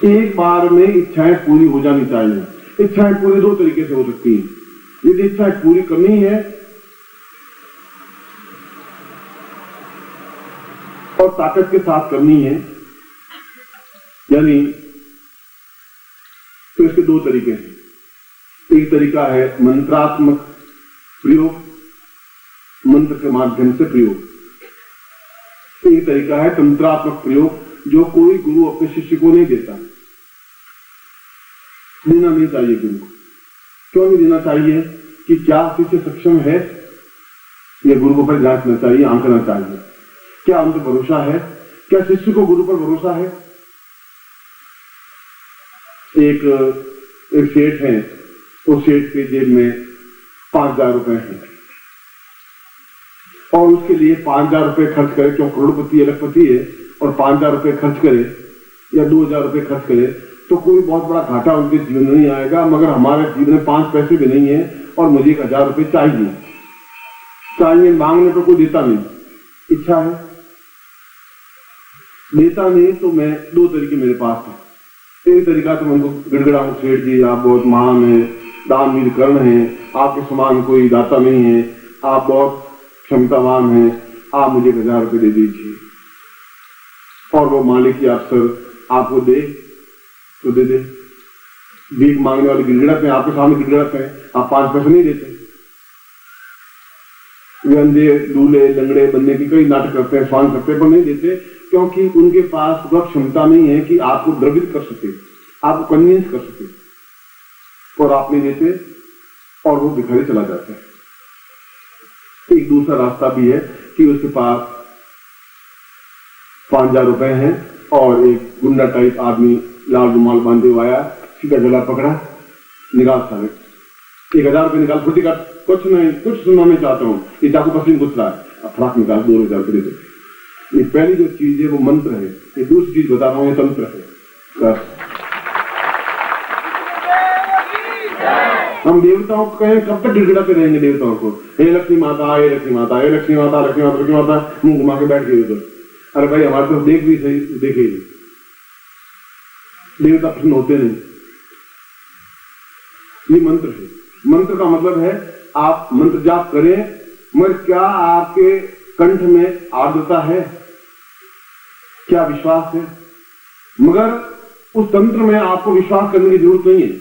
एक बार में इच्छाएं पूरी हो जानी चाहिए। इच्छाएं पूरी दो तरीके से हो सकती हैं। यदि इच्छाएं पूरी करनी है और ताकत के साथ करनी है, यानी तो इसके दो तरीके हैं। एक तरीका है मंत्रात्मक प्रयोग, मंत्र के माध्यम से प्रयोग। एक तरीका है तंत्रात्मक प्रयोग, जो कोई गुरु अपने शिष्य को नहीं देता। देना नहीं चाहिए गुरु को। क्यों नहीं देना चाहिए? कि क्या शिष्य सक्षम है, यह गुरु पर जांचना चाहिए, आंकना चाहिए। क्या उन पर भरोसा है? क्या शिष्य को गुरु पर भरोसा है? एक सेठ है, उस सेठ के जेब में 5,000 रुपए हैं और उसके लिए 5,000 रुपए खर्च करे, क्यों करोड़पति लखपति है, और 5,000 रुपए खर्च करे या 2,000 रुपए खर्च करे तो कोई बहुत बड़ा घाटा उनके जीवन में नहीं आएगा। मगर हमारे जीवन में 5 पैसे भी नहीं है और मुझे 1,000 रुपए चाहिए, मांगने पर कोई देता नहीं। इच्छा है, देता नहीं, तो मैं दो तरीके मेरे पास है। एक तरीका तो मैं उनको गिड़गिड़ाऊं, सेठ जी आप बहुत महान हैं, दानवीर कर्ण हैं, आपके समान कोई दाता नहीं है, आप बहुत क्षमतावान हैं, आप मुझे 1,000 रुपए दे दीजिए। और वो मालिक या अफसर आपको दे तो दे दे। भीख मांगने वाले गिड़गिड़ाते हैं, आपके सामने गिड़गिड़ाते हैं, आप 5 पैसे नहीं देते। वे अंधे दूल्हे लंगड़े बनने की कई नाटक करते हैं, स्वांग करते हैं, पर नहीं देते, क्योंकि उनके पास वह क्षमता नहीं है कि आपको द्रवित कर सके, आपको कन्विंस कर सके, और आप नहीं देते और वो भिखारी चला जाता है। एक दूसरा रास्ता भी है कि उसके पास 5,000 रुपए हैं और एक गुंडा टाइप आदमी लाल रुमाल बांधे हुआ आया, सीधा गला पकड़ा, निकाल सारे 1,000 रुपए निकाल, फुटी का कुछ नहीं, कुछ सुनना मैं चाहता हूँ, ये चाकू पसीन घुस रहा है, फराक निकाल 2,000 रुपए दे। ये पहली जो चीज है वो मंत्र है। ये दूसरी चीज बता रहा हूं, ये तंत्र है। हम देवताओं को कहें, कब तक गिड़गिड़ाते रहेंगे देवताओं को? हे लक्ष्मी माता, हे लक्ष्मी माता, हे लक्ष्मी माता, लक्ष्मी माता, लक्ष्मी माता, मुंह घुमा के बैठ गए उधर। अरे भाई हमारे तरफ देख भी सही, देखे ही देवता प्रश्न होते नहीं। ये मंत्र है। मंत्र का मतलब है आप मंत्र जाप करें, मगर क्या आपके कंठ में आर्द्रता है, क्या विश्वास है? मगर उस तंत्र में आपको विश्वास करने की जरूरत नहीं है।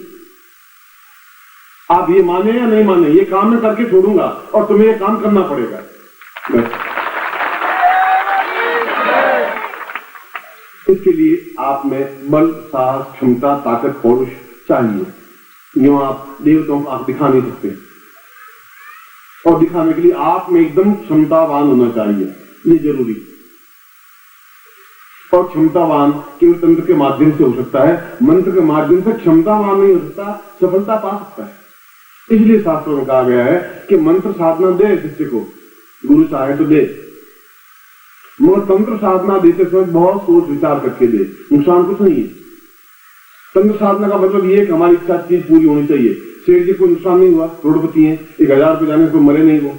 आप ये माने या नहीं माने, ये काम मैं करके छोड़ूंगा और तुम्हें ये काम करना पड़ेगा। इसके लिए आप में बल, साहस, क्षमता, ताकत, पौरुष चाहिए। यूं आप देवताओं को आप दिखा नहीं सकते, और दिखाने के लिए आप में एकदम क्षमतावान होना चाहिए, ये जरूरी। और क्षमतावान केवल तंत्र के माध्यम से हो सकता है, मंत्र के माध्यम से क्षमतावान नहीं हो सकता, सफलता पा सकता है। इसलिए शास्त्रों में कहा गया है कि मंत्र साधना दे शिष्य को, गुरु चाहे तो दे, मगर तंत्र साधना देते समय बहुत सोच विचार करके दे, नुकसान कुछ नहीं है। तंत्र साधना का मतलब ये है कि हमारी इच्छा चीज पूरी होनी चाहिए। सेठ जी को नुकसान नहीं हुआ, करोड़पति हैं, 1,000 रुपए जाने को मरे नहीं, वो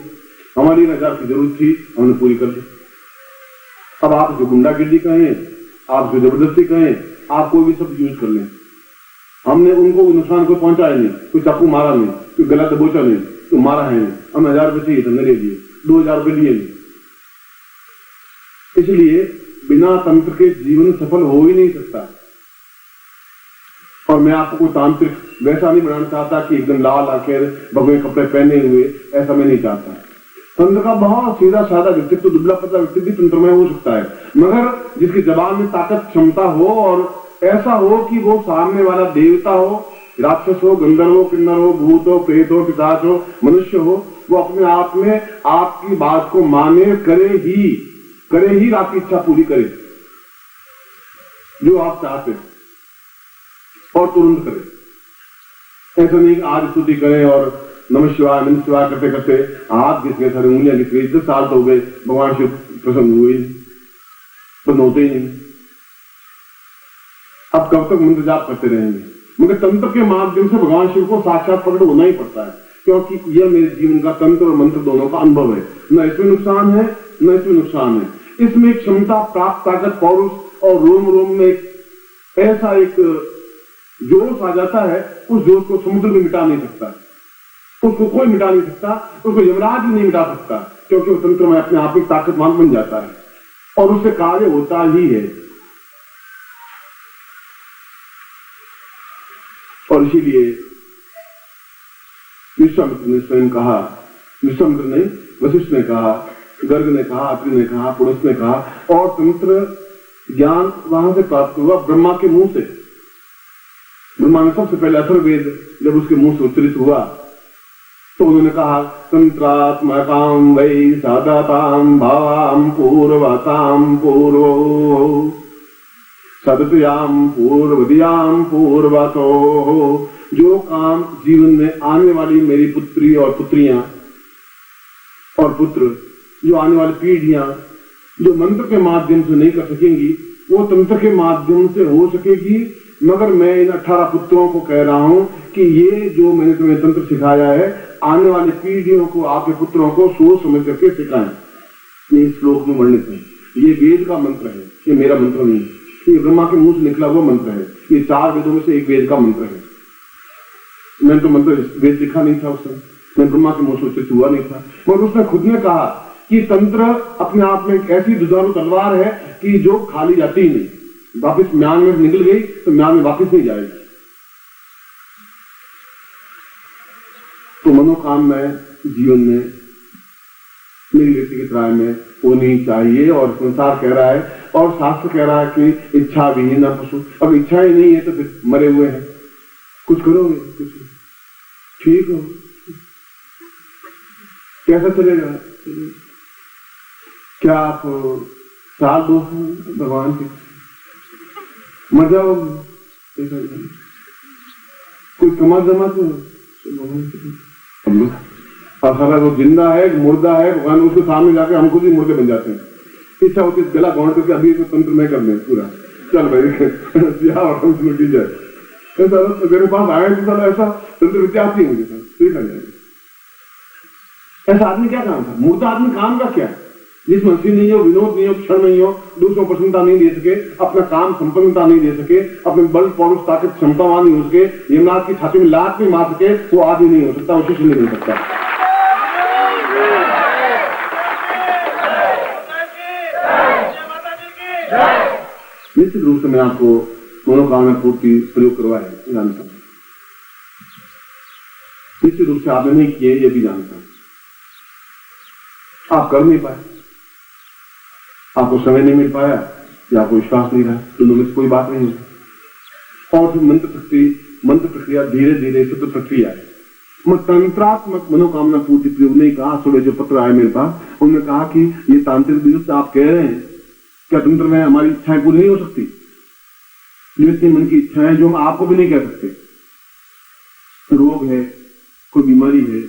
हमारी 1,000 की जरूरत थी, हमने पूरी कर दी। अब आप जो गुंडागिर्दी कहें, आप जो जबरदस्ती कहें, आप कोई भी सब यूज कर लें, हमने उनको नुकसान को पहुंचाया नहीं, कोई चाकू मारा नहीं, कोई गला दबोचा नहीं, तो मारा है नहीं, हम 1,000 रुपए चाहिए, हमने ले लिए, 2,000 रुपए लिए नहीं। इसलिए बिना तंत्र के जीवन सफल हो ही नहीं सकता। और मैं आपको कोई तांत्रिक वैसा नहीं बनाना चाहता कि एकदम लाल आंखें, भगवे कपड़े पहने हुए, ऐसा मैं नहीं चाहता। तंत्र का बहुत सीधा साधा व्यक्तित्व, दुबला पतला व्यक्तित्व भी तंत्र में हो सकता है, मगर जिसकी जबान में ताकत, क्षमता हो, और ऐसा हो कि वो सामने वाला देवता हो, राक्षस हो, गंधर्व हो, किन्नर हो, भूत हो, प्रेत हो, पिशाच हो, मनुष्य हो, वो अपने आप में आपकी बात को माने, करे ही आपकी इच्छा पूरी करे जो आप चाहते हैं, और तुरंत करें। ऐसा नहीं कि आज स्तुति करें और नमः शिवाय करते करते हाथ घिस गए, सारे उंगलियां घिस गई, 10 साल तो हो गए, भगवान शिव प्रसन्न हुए, बंद होते ही नहीं। अब कब तक मंत्र जाप करते रहेंगे? मगर तंत्र के माध्यम से भगवान शिव को साक्षात प्रकट होना ही पड़ता है, क्योंकि यह मेरे जीवन का तंत्र और मंत्र दोनों का अनुभव है। न इसमें नुकसान है, न इसमें नुकसान है। इसमें क्षमता, प्राप्त ताकत, पौरुष और रोम रोम में ऐसा एक जोश आ जाता है, उस जोश को समुद्र में मिटा नहीं सकता, उसको कोई मिटा नहीं सकता, उसको यमराज भी नहीं मिटा सकता, क्योंकि वो तंत्र में अपने आप में ताकतवान बन जाता है और उससे कार्य होता ही है। और इसीलिए विश्वामित्र ने स्वयं कहा, विश्वामित्र ने, वशिष्ठ ने कहा, गर्ग ने कहा, अत्रि ने कहा, पुरुष ने कहा, और तंत्र ज्ञान वहां से प्राप्त हुआ ब्रह्मा के मुंह से। ब्रह्मा ने सबसे पहले अथर्ववेद जब उसके मुंह से उच्चरित हुआ तो उन्होंने कहा, तंत्रात्मकाम वै सादाताम भावाम पूर्वताम पूर्वो सदतयाम पूर्वदियाम पूर्वतो। जो काम जीवन में आने वाली मेरी पुत्री और पुत्रियां और पुत्र, जो आने वाली पीढ़ियां जो मंत्र के माध्यम से नहीं कर सकेंगी, वो तंत्र के माध्यम से हो सकेगी। मगर मैं इन 18 पुत्रों को कह रहा हूं कि ये जो मैंने तुम्हें तंत्र सिखाया है, आने वाली पीढ़ियों को, आपके पुत्रों को सोच समझ करके सिखाएं। ये श्लोक में वर्णित है, ये वेद का मंत्र है, ये मेरा मंत्र नहीं है, ये ब्रह्मा के मुंह से निकला हुआ मंत्र है। ये 4 वेदों में से एक वेद का मंत्र है। मैंने तो मंत्र वेद लिखा नहीं था उस समय, मैं ब्रह्मा के मुंह से उच्चरित हुआ नहीं था, मगर उसने खुद ने कहा कि तंत्र अपने आप में एक ऐसी दुधारू तलवार है कि जो खाली जाती ही नहीं, वापिस म्यान में निकल गई तो म्यान में वापिस नहीं जाएगी। तो मनोकामना जीवन में मेरी व्यक्तिगत राय में होनी चाहिए। और संसार कह रहा है और शास्त्र कह रहा है कि इच्छा विहीन न पशु। अब इच्छा ही नहीं है तो फिर मरे हुए हैं, कुछ करोगे, कुछ ठीक हो, कैसा चलेगा? क्या आप साल 2 भगवान के मर जाओगे? कोई कमा जमा तो और सारा वो जिंदा है, मुर्दा है, भगवान उसके सामने जाके हम खुद ही मुर्दे बन जाते हैं। इच्छा होती है गला गौड़ करके अभी तंत्र में कर लें पूरा, चल भाई जाए। ऐसा मेरे पास आए तो ऐसा तंत्र विद्या आती है मुझे, ठीक है। ऐसा आदमी क्या काम था? मुर्दा आदमी काम का क्या? जिस मसीह नहीं हो, विनोद नहीं हो, क्षण नहीं हो, दूसरों को प्रसन्नता नहीं दे सके, अपना काम संपन्नता नहीं दे सके, अपने बल पौरुष ताकत क्षमतावान नहीं हो सके, यमराज की छाती में लात नहीं मार सके, वो आदमी नहीं हो सकता, वो शिष्य नहीं हो सकता। निश्चित रूप से मैं आपको मनोकामना पूर्ति प्रयोग करवाया जानता हूं, निश्चित रूप से आपने नहीं किए ये भी जानता हूं। आप कर नहीं पाए, आपको समय नहीं मिल पाया या आपको विश्वास नहीं रहा, दोनों में से कोई बात नहीं है। और मंत्र शक्ति, मंत्र प्रक्रिया धीरे धीरे सतत प्रक्रिया है। तंत्रात्मक मनोकामना पूर्ति प्रयोग नहीं कहा। सुबह जो पत्र आए मेरे पास, उन्होंने कहा कि ये तांत्रिक विरुद्ध आप कह रहे हैं, क्या तंत्र में हमारी इच्छाएं पूरी नहीं हो सकती? जो इतनी मन की इच्छाएं जो हम आपको भी नहीं कह सकते। रोग है, कोई बीमारी है,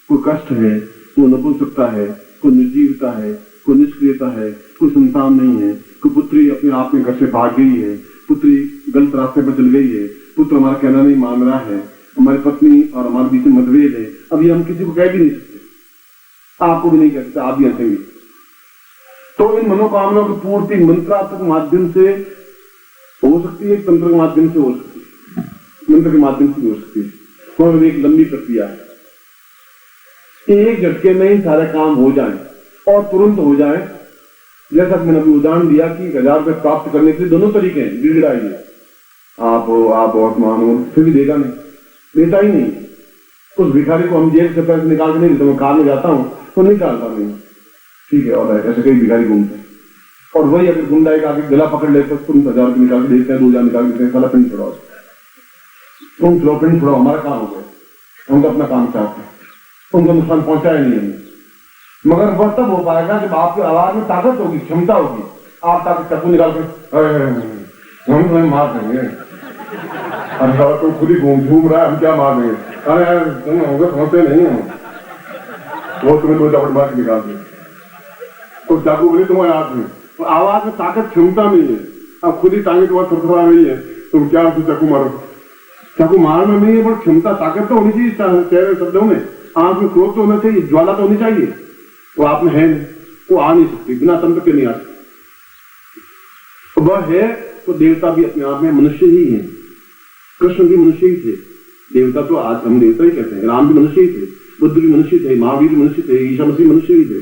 कोई कष्ट है, कोई नपुंसकता है, कोई निर्जीवता है, कोई निष्क्रियता है, कोई संतान नहीं है, कोई पुत्री अपने आप में घर से भाग गई है, पुत्री गलत रास्ते पर चल गई है, पुत्र हमारा कहना नहीं मान रहा है, हमारी पत्नी और हमारे बीच में मतभेद है। अब ये हम किसी को कह भी नहीं सकते, आपको भी नहीं कह सकते, आप भी हंसेंगे। तो इन मनोकामनाओं की पूर्ति मंत्रात्मक माध्यम से हो सकती है, तंत्र के माध्यम से हो सकती है, मंत्र के माध्यम से हो सकती है। और एक लंबी प्रक्रिया है, एक झटके में ही सारे काम हो जाए और तुरंत हो जाए। जैसा मैंने अभी उदाहरण दिया कि 1000 रुपए प्राप्त करने के लिए दोनों तरीके हैं, गिड़गिड़ाइए, आप बहुत मानो, फिर भी देगा नहीं, देता ही नहीं। उस भिखारी को हम जेल से पैसे निकाल के नहीं देते, मैं कार में जाता हूँ तो निकालता नहीं, ठीक है। और ऐसे कई भिखारी घूमते हैं, और वही अगर गुंडा एक आगे गला पकड़ लेते तो 1000 रुपये निकाल के देते हैं, 2000 निकाल के देते हैं, साला पिंड छुड़ाओ, तुम चलो पिंड छुड़ाओ, हमारा काम हो गया, हम तो अपना काम चाहते हैं, उनको नुकसान पहुंचाया नहीं हमने। मगर वह तब हो पाएगा जब आपकी आवाज में ताकत होगी, क्षमता होगी। आप ताकत चाकू निकाल के हम तुम्हें मार देंगे, अरे साला तुम खुद ही घूम रहा है, हम क्या मार देंगे? अरे तुम होगा समझते नहीं हो, वो तुम्हें 2 चपट मार के निकाल दें, तो चाकू बोले तुम्हारे हाथ में, तो आवाज में ताकत क्षमता नहीं है। अब खुद ही टांगे तुम्हारा थरथरा रही है, तुम क्या चाकू मारो? चाकू मारना नहीं है, पर क्षमता ताकत तो होनी चाहिए चेहरे शब्दों में, आंख में क्रोध तो होना चाहिए, ज्वाला तो होनी चाहिए। वो आप में है, वो आ नहीं सकती, बिना तंत्र के नहीं आ सकती। वह है तो देवता भी अपने आप में मनुष्य ही है। कृष्ण भी मनुष्य ही थे, देवता तो आज हम देवता ही कहते हैं। राम भी मनुष्य ही थे, बुद्ध भी मनुष्य थे, महावीर भी मनुष्य थे, ईसा मसीह मनुष्य ही थे,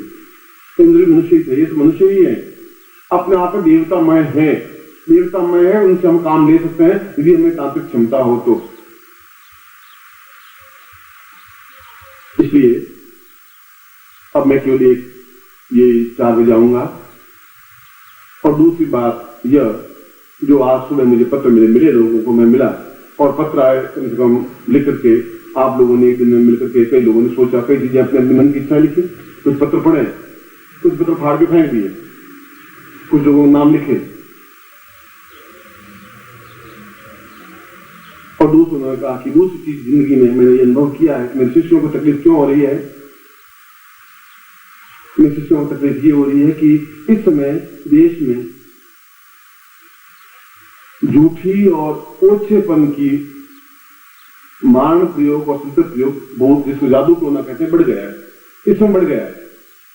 इंद्र भी मनुष्य ही थे, ये तो मनुष्य ही है। अपने आप में देवतामय है, देवतामय है, उनसे हम काम ले सकते हैं यदि हमें तांत्रिक क्षमता हो तो। इसलिए अब मैं केवल ये 4 बजे आऊंगा। और दूसरी बात यह, जो आज सुबह मुझे पत्र मिले लोगों को मैं मिला, और पत्र आए कम से कम लिख करके आप लोगों ने एक दिन में मिलकर के, कई लोगों ने सोचा, कई चीजें अपने अपने मन की इच्छा लिखी, कुछ पत्र पढ़े, कुछ पत्र फाड़ के फेंक दिए, कुछ लोगों ने नाम लिखे, और दूसरों ने कहा कि दूसरी चीज जिंदगी में मैंने ये अनुभव किया है कि मेरे शिष्यों को तकलीफ क्यों हो रही है। मेरे शिष्यों को तकलीफ ये हो रही है कि इस समय देश में झूठी और ओछेपन की मारण प्रयोग और शस्त्र प्रयोग बहुत, जिसको जादू टोना कहते हैं, बढ़ गया है। इसमें बढ़ गया है,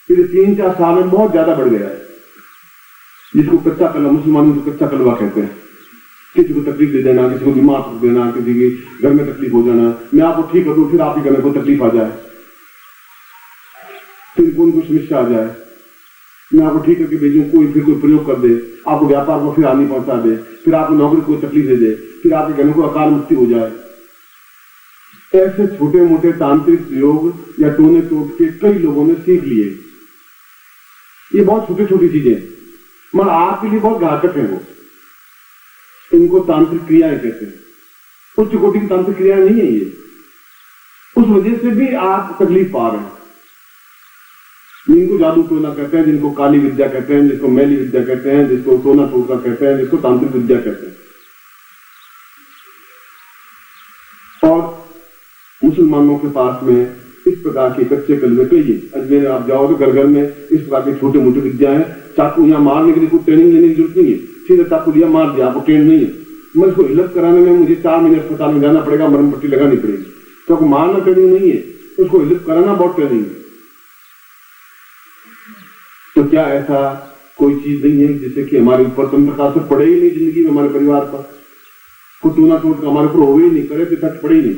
फिर 3-4 साल में बहुत ज्यादा बढ़ गया है। जिसको कच्चा कलवा, मुसलमानों को कच्चा कलवा कहते हैं। किसी को तकलीफ दे देना, किसी को बीमार कर देना, किसी के घर में तकलीफ हो जाना, मैं आपको ठीक कर दूं, फिर आपके घर में कोई तकलीफ आ जाए, फिर कोई समस्या आ जाए, मैं आपको ठीक करके भेजूं, फिर कोई प्रयोग कर दे, आपको व्यापार को फिर हानि पहुंचा दे, फिर आपको नौकरी को तकलीफ दे दे, फिर आपके घर में कोई अकाल मृत्यु हो जाए। ऐसे छोटे मोटे तांत्रिक प्रयोग या टोने टोट के कई लोगों ने सीख लिए। ये बहुत छोटी छोटी चीजें, मगर आपके लिए बहुत घातक है वो। इनको तांत्रिक क्रियाएं कहते हैं, उच्च कोटि की तांत्रिक क्रियाएं नहीं है ये। उस वजह से भी आप तकलीफ पा रहे हैं। जिनको जादू टोना कहते हैं, जिनको काली विद्या कहते हैं, जिसको मैली विद्या कहते हैं, जिसको टोना टोटका कहते हैं, जिसको तांत्रिक विद्या कहते हैं। और मुसलमानों के पास में इस प्रकार के कच्चे कलमे कई है। अजमेर आप जाओ तो घर घर में इस प्रकार के छोटे मोटे विद्या है। चाकू यहाँ मारने के लिए कोई ट्रेनिंग लेने की जरूरत नहीं है, सीधे चाकू लिया मार दिया, आपको ट्रेन नहीं है। मैं इसको इलाज कराने में मुझे 4 महीने अस्पताल में जाना पड़ेगा, मरम पट्टी लगानी पड़ेगी, तो आपको मारना ट्रेनिंग नहीं है, उसको इलाज कराना बहुत ट्रेनिंग है। तो क्या ऐसा कोई चीज नहीं है जिससे कि हमारे ऊपर तंत्र का असर पड़े ही नहीं जिंदगी में, हमारे परिवार पर कुछ टूना टूट हमारे ऊपर हो ही नहीं, करे तो इफेक्ट पड़े ही नहीं।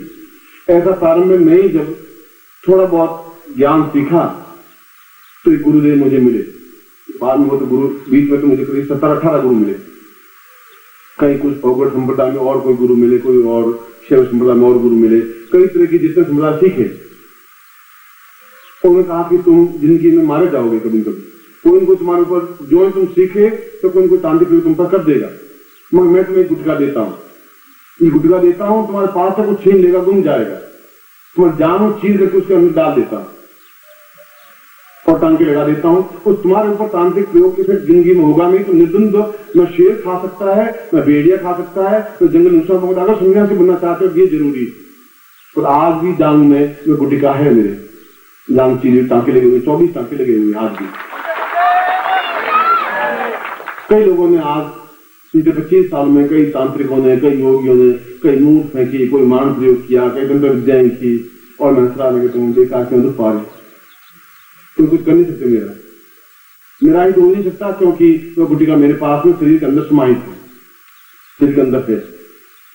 ऐसा प्रारंभ में मैं ही जब थोड़ा बहुत ज्ञान सीखा तो एक गुरुदेव मुझे मिले। बाद में वो तो गुरु, बीच में तो मुझे करीब 17-18 गुरु मिले। कहीं कुछ पौगड़ संप्रदाय में और कोई गुरु मिले, कोई और शैव संप्रदाय में और गुरु मिले, कई तरह की जितने संप्रदाय सीखे। उन्होंने कहा कि तुम जिंदगी में मारे जाओगे कभी कभी, कोई इनको तुम्हारे ऊपर जो तुम सीखे तो कोई इनको तांत्रिक तुम पर कर देगा, मगर मैं तुम्हें गुटका देता हूँ, ये गुटका देता हूँ, तुम्हारे पास से कुछ छीन लेगा, गुम जाएगा, तुम्हारे जान चीर करके उसके अंदर डाल देता हूँ और टांके लगा देता हूँ, तो तुम्हारे ऊपर तांत्रिक प्रयोग के जिंदगी में होगा नहीं। तो निर्द्वंद न शेर खा सकता है, न भेड़िया खा सकता है, तो जंगल नुकसान होगा। अगर सन्यासी बनना चाहते हो ये जरूरी है। तो आज भी जांग में गुटिका है, मेरे जांग चीर टांके लगे हुए, 24 टांके लगे हुए आज भी। कई लोगों ने आज पिछले 25 साल में, कई तांत्रिकों ने, कई योगियों ने, कई मूर्ख फेंकी, कोई मान प्रयोग किया, कई तंत्र विद्याएं की, और मैं हंसरा लगे तुम देखा क्यों दुख पा रहे, तुम कुछ कर नहीं सकते। मेरा ही तो हो नहीं सकता, क्योंकि वह गुटिका मेरे पास में शरीर के अंदर समाहित है, शरीर के अंदर से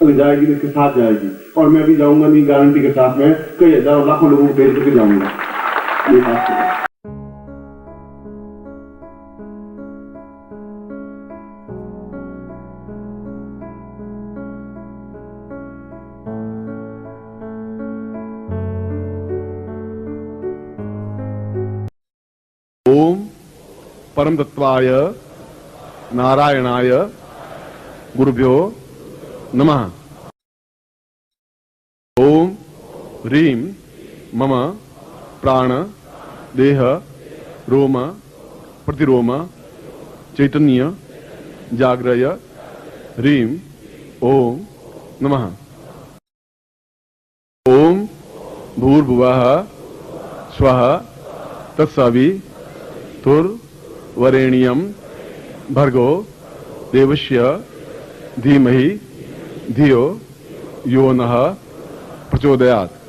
अगर जाएगी तो इसके साथ जाएगी, और मैं भी जाऊंगा नहीं गारंटी के साथ में, कई हजारों लाखों लोगों को भेज करके जाऊंगा। ये बात है। ओम परम तत्वाय नारायणाय गुरुभ्यो नमः। ओम ह्रीं मम प्राण देह रोम प्रतिरोम चैतन्य जाग्रय ह्रीं ओम नमः। ओम भूर्भुवः स्वः तत्सवितुर्वरेण्यं भर्गो देवस्य धीमहि धियो यो नः प्रचोदयात्।